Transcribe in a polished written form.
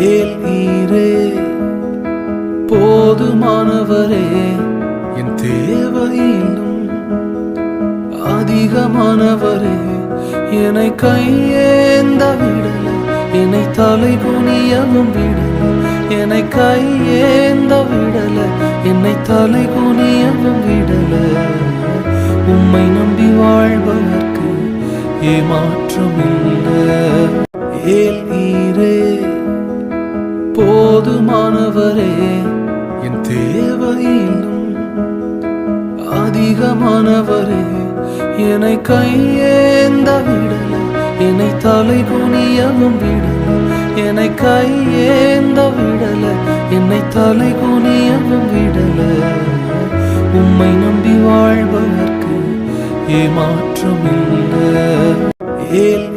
ஏல் ஈரே போதுமானவரே, என் தேவையிலும் அதிகமானவரே, என்னை கையேந்த விடல, என்னை தலை குனியவும் விடல, என்னை கையேந்த விடல, என்னை தலை குனியவும் விடல. உம்மை நம்பி வாழ்பவர்க்கு ஏமாற்றமில்லை. ஏல் ஈரே போதுமானவரே, என் தேவையிலும் அதிகமானவரே, என்னை கையேந்த விடல, என்னை தலை குனியவும் விடல, என்னை கையேந்த விடல, என்னை தலை குனியவும் விடல. உம்மை நம்பி வாழ்பவர்க்கு ஏமாற்றமில்லை. ஏல்